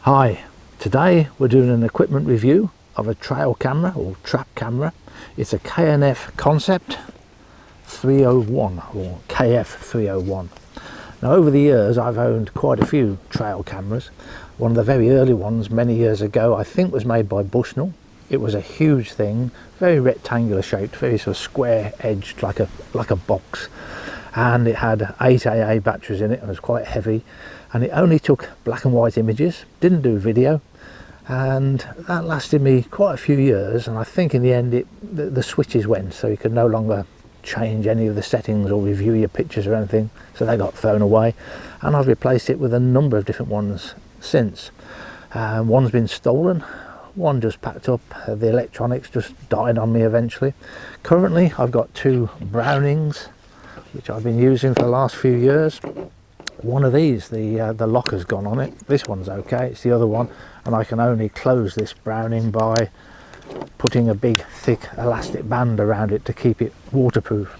Hi, today we're doing an equipment review of a trail camera or trap camera. It's a K&F Concept 301 or KF-301. Now over the years I've owned quite a few trail cameras. One of the very early ones many years ago I think was made by Bushnell. It was a huge thing, very rectangular shaped, very sort of square edged like a box, and it had 8 AA batteries in it and it was quite heavy, and it only took black and white images, didn't do video, and that lasted me quite a few years. And I think in the end the switches went, so you could no longer change any of the settings or review your pictures or anything, so they got thrown away, and I've replaced it with a number of different ones since. One's been stolen, one just packed up, the electronics just died on me eventually. Currently I've got 2 Brownings which I've been using for the last few years. One of these, the locker's gone on it. This one's okay, it's the other one, and I can only close this Browning by putting a big thick elastic band around it to keep it waterproof.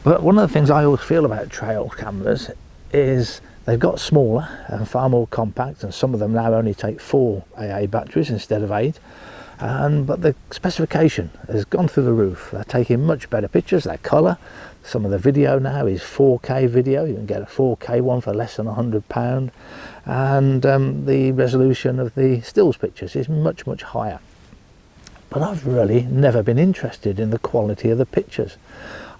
But one of the things I always feel about trail cameras is they've got smaller and far more compact, and some of them now only take 4 AA batteries instead of 8. But the specification has gone through the roof. They're taking much better pictures, their colour. Some of the video now is 4K video. You can get a 4K one for less than £100, and the resolution of the stills pictures is much higher. But I've really never been interested in the quality of the pictures.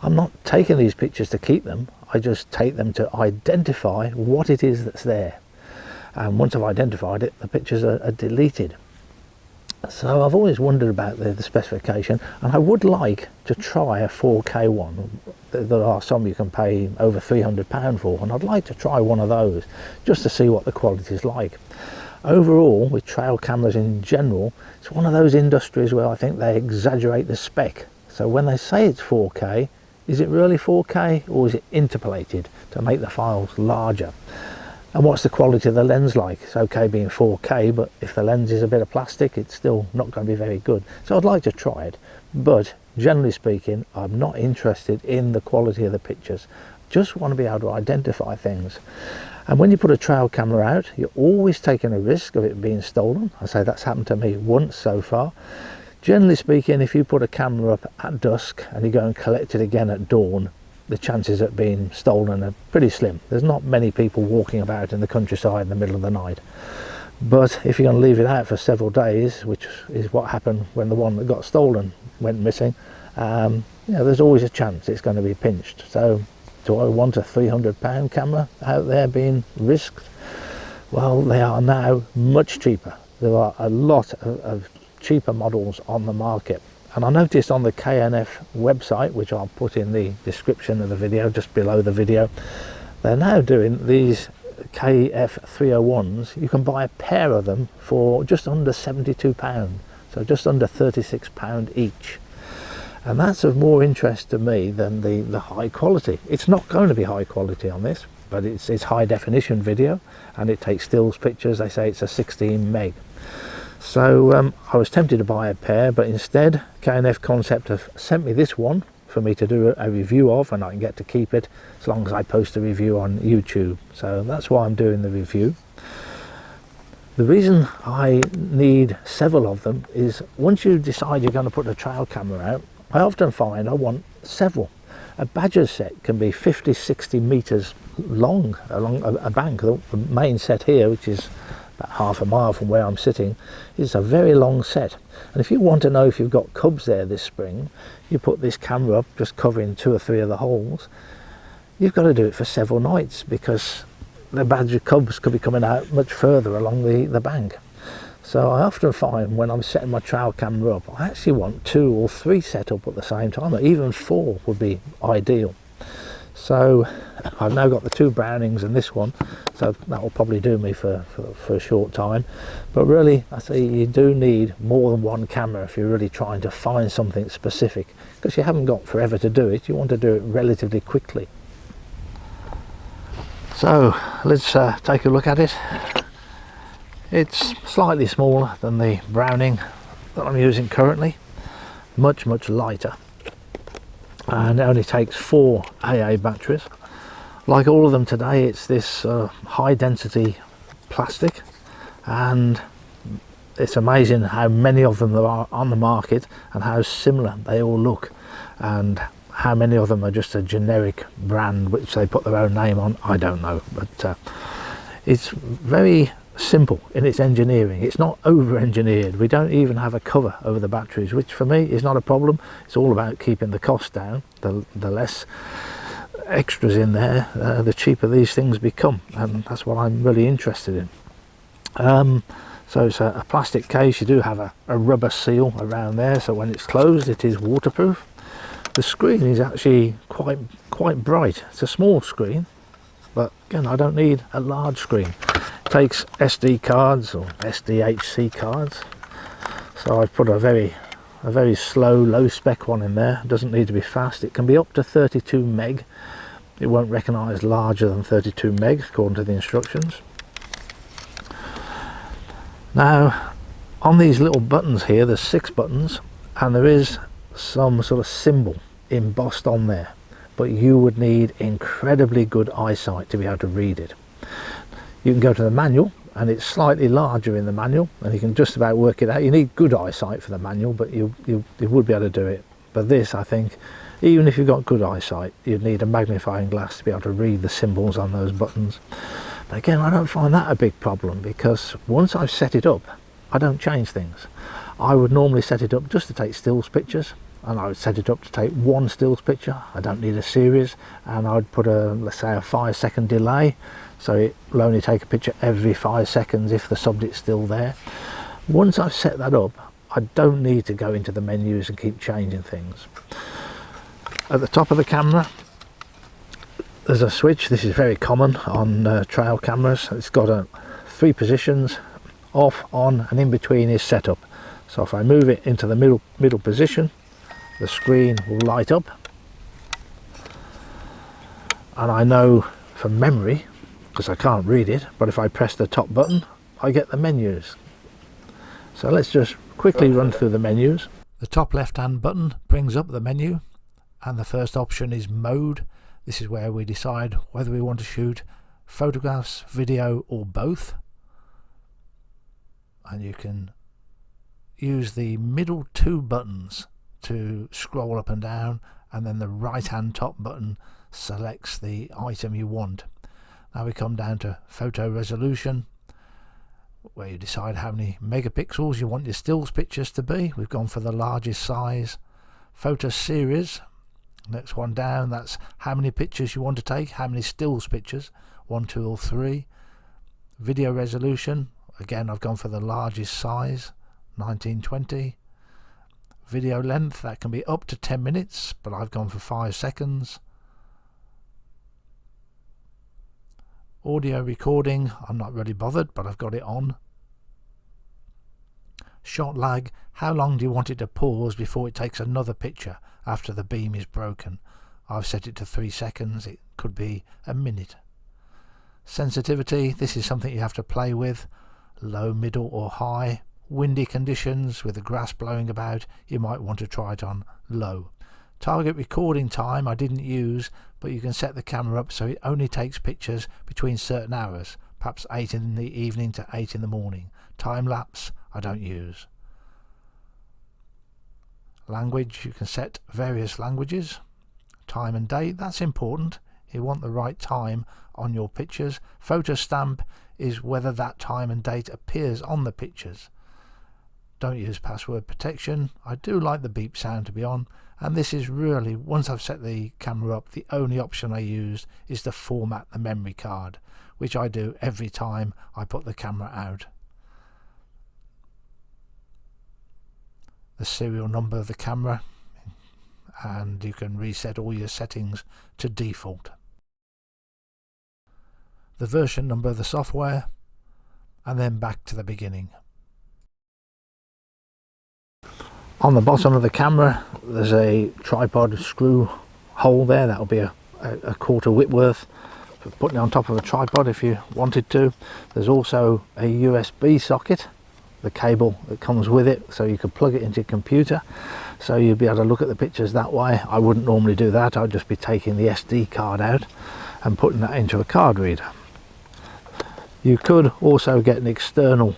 I'm not taking these pictures to keep them, I just take them to identify what it is that's there. And once I've identified it, the pictures are deleted. So I've always wondered about the specification, and I would like to try a 4K one. There are some you can pay over £300 for, and I'd like to try one of those just to see what the quality is like. Overall, with trail cameras in general, it's one of those industries where I think they exaggerate the spec. So when they say it's 4K, is it really 4K, or is it interpolated to make the files larger? And what's the quality of the lens like? It's okay being 4K, but if the lens is a bit of plastic, it's still not going to be very good. So I'd like to try it, but generally speaking, I'm not interested in the quality of the pictures. Just want to be able to identify things. And when you put a trail camera out, you're always taking a risk of it being stolen. I say that's happened to me once so far. Generally speaking, if you put a camera up at dusk and you go and collect it again at dawn, the chances of it being stolen are pretty slim. There's not many people walking about in the countryside in the middle of the night. But if you're going to leave it out for several days, which is what happened when the one that got stolen went missing, there's always a chance it's going to be pinched. So do I want a £300 camera out there being risked? Well, they are now much cheaper. There are a lot of cheaper models on the market. And I noticed on the K&F website, which I'll put in the description of the video, just below the video, they're now doing these KF-301s. You can buy a pair of them for just under £72, so just under £36 each. And that's of more interest to me than the high quality. It's not going to be high quality on this, but it's high definition video, and it takes stills pictures. They say it's a 16 meg. So I was tempted to buy a pair, but instead K&F Concept have sent me this one for me to do a review of, and I can get to keep it as long as I post a review on YouTube. So that's why I'm doing the review. The reason I need several of them is once you decide you're going to put a trail camera out, I often find I want several. A badger set can be 50-60 meters long along a bank. The main set here, which is about half a mile from where I'm sitting, is a very long set. And if you want to know if you've got cubs there this spring, you put this camera up just covering 2 or 3 of the holes. You've got to do it for several nights because the badger cubs could be coming out much further along the bank. So I often find when I'm setting my trail camera up, I actually want 2 or 3 set up at the same time, or even 4 would be ideal. So I've now got the 2 Brownings and this one, so that will probably do me for a short time. But really, I say you do need more than one camera if you're really trying to find something specific, because you haven't got forever to do it. You want to do it relatively quickly. So let's take a look at it. It's slightly smaller than the Browning that I'm using currently, much lighter, and it only takes 4 AA batteries. Like all of them today, it's this high density plastic, and it's amazing how many of them there are on the market and how similar they all look, and how many of them are just a generic brand which they put their own name on. I don't know, but it's very simple in its engineering. It's not over engineered. We don't even have a cover over the batteries, which for me is not a problem. It's all about keeping the cost down. The less extras in there, the cheaper these things become, and that's what I'm really interested in. So it's a plastic case. You do have a rubber seal around there, so when it's closed it is waterproof. The screen is actually quite bright. It's a small screen, but again, I don't need a large screen. It takes SD cards or SDHC cards, so I've put a very slow, low spec one in there. It doesn't need to be fast. It can be up to 32 meg. It won't recognise larger than 32 meg according to the instructions. Now, on these little buttons here, there's 6 buttons, and there is some sort of symbol embossed on there, but you would need incredibly good eyesight to be able to read it. You can go to the manual, and it's slightly larger in the manual, and you can just about work it out. You need good eyesight for the manual, but you would be able to do it. But this, I think, even if you've got good eyesight, you'd need a magnifying glass to be able to read the symbols on those buttons. But again, I don't find that a big problem, because once I've set it up, I don't change things. I would normally set it up just to take stills pictures, and I would set it up to take one stills picture. I don't need a series, and I would put let's say a 5-second delay, so it will only take a picture every 5 seconds if the subject's still there. Once I've set that up, I don't need to go into the menus and keep changing things. At the top of the camera there's a switch. This is very common on trail cameras. It's got 3 positions: off, on, and in between is setup. So if I move it into the middle position, the screen will light up, and I know from memory, because I can't read it, but if I press the top button I get the menus. So let's just quickly run through the menus. The top left hand button brings up the menu, and the first option is mode. This is where we decide whether we want to shoot photographs, video, or both. And you can use the middle 2 buttons to scroll up and down, and then the right hand top button selects the item you want. Now we come down to photo resolution, where you decide how many megapixels you want your stills pictures to be. We've gone for the largest size. Photo series, next one down, that's how many pictures you want to take, how many stills pictures, 1, 2 or 3. Video resolution, again I've gone for the largest size, 1920. Video length, that can be up to 10 minutes, but I've gone for 5 seconds. Audio recording, I'm not really bothered, but I've got it on. Shot lag, how long do you want it to pause before it takes another picture after the beam is broken? I've set it to 3 seconds, it could be a minute. Sensitivity, this is something you have to play with. Low, middle or high. Windy conditions with the grass blowing about, you might want to try it on low. Target recording time I didn't use, but you can set the camera up so it only takes pictures between certain hours, perhaps 8 in the evening to 8 in the morning. Time lapse I don't use. Language, you can set various languages. Time and date, that's important. You want the right time on your pictures. Photo stamp is whether that time and date appears on the pictures. Don't use password protection. I do like the beep sound to be on, and this is really, once I've set the camera up, the only option I use is to format the memory card, which I do every time I put the camera out. The serial number of the camera, and you can reset all your settings to default. The version number of the software, and then back to the beginning. On the bottom of the camera there's a tripod screw hole there. That'll be a 1/4 Whitworth for putting it on top of a tripod if you wanted to. There's also a USB socket, the cable that comes with it, so you could plug it into your computer, so you'd be able to look at the pictures that way. I wouldn't normally do that, I'd just be taking the SD card out. and putting that into a card reader. You could also get an external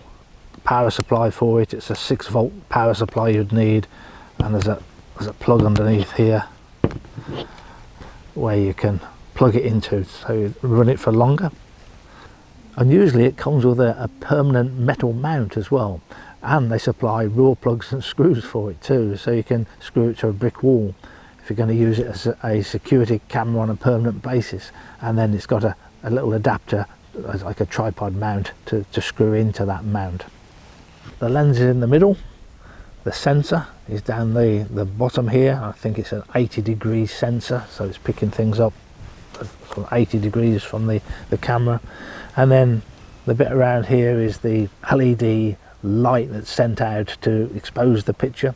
power supply for it. It's a 6-volt power supply you'd need, and there's a plug underneath here where you can plug it into, so you run it for longer. And usually it comes with a permanent metal mount as well, and they supply raw plugs and screws for it too, so you can screw it to a brick wall if you're going to use it as a security camera on a permanent basis. And then it's got a little adapter as like a tripod mount to screw into that mount. The lens is in the middle, the sensor is down the bottom here. I think it's an 80-degree sensor, so it's picking things up from 80 degrees from the camera. And then the bit around here is the LED light that's sent out to expose the picture.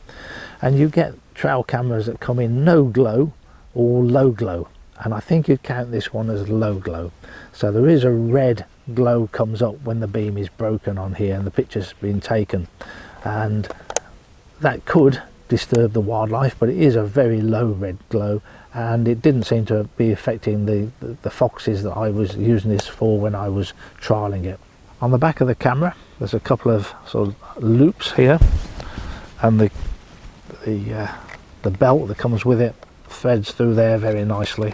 And you get trail cameras that come in no glow or low glow, and I think you'd count this one as low glow. So there is a red glow comes up when the beam is broken on here and the picture's been taken, and that could disturb the wildlife, but it is a very low red glow, and it didn't seem to be affecting the foxes that I was using this for when I was trialing it. On the back of the camera there's a couple of sort of loops here, and the belt that comes with it threads through there very nicely,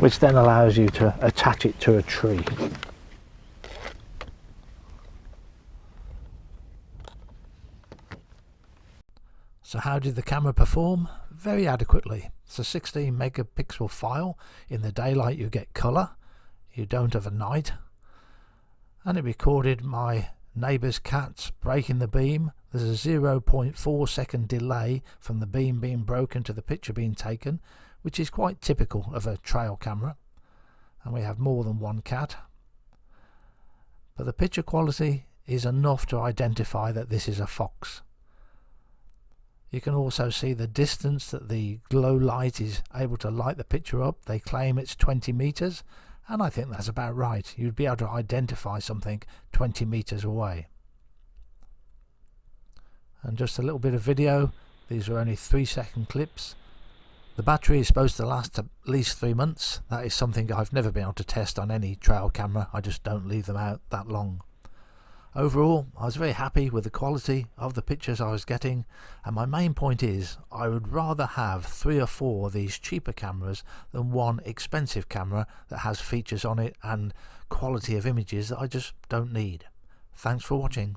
which then allows you to attach it to a tree. So how did the camera perform? Very adequately. It's a 16 megapixel file. In the daylight you get colour, you don't have a night. And it recorded my neighbour's cats breaking the beam. There's a 0.4 second delay from the beam being broken to the picture being taken, which is quite typical of a trail camera. And we have more than one cat. But the picture quality is enough to identify that this is a fox. You can also see the distance that the glow light is able to light the picture up. They claim it's 20 meters, and I think that's about right. You'd be able to identify something 20 meters away. And just a little bit of video. These are only 3-second clips. The battery is supposed to last at least 3 months. That is something I've never been able to test on any trail camera. I just don't leave them out that long. Overall, I was very happy with the quality of the pictures I was getting, and my main point is I would rather have 3 or 4 of these cheaper cameras than one expensive camera that has features on it and quality of images that I just don't need. Thanks for watching.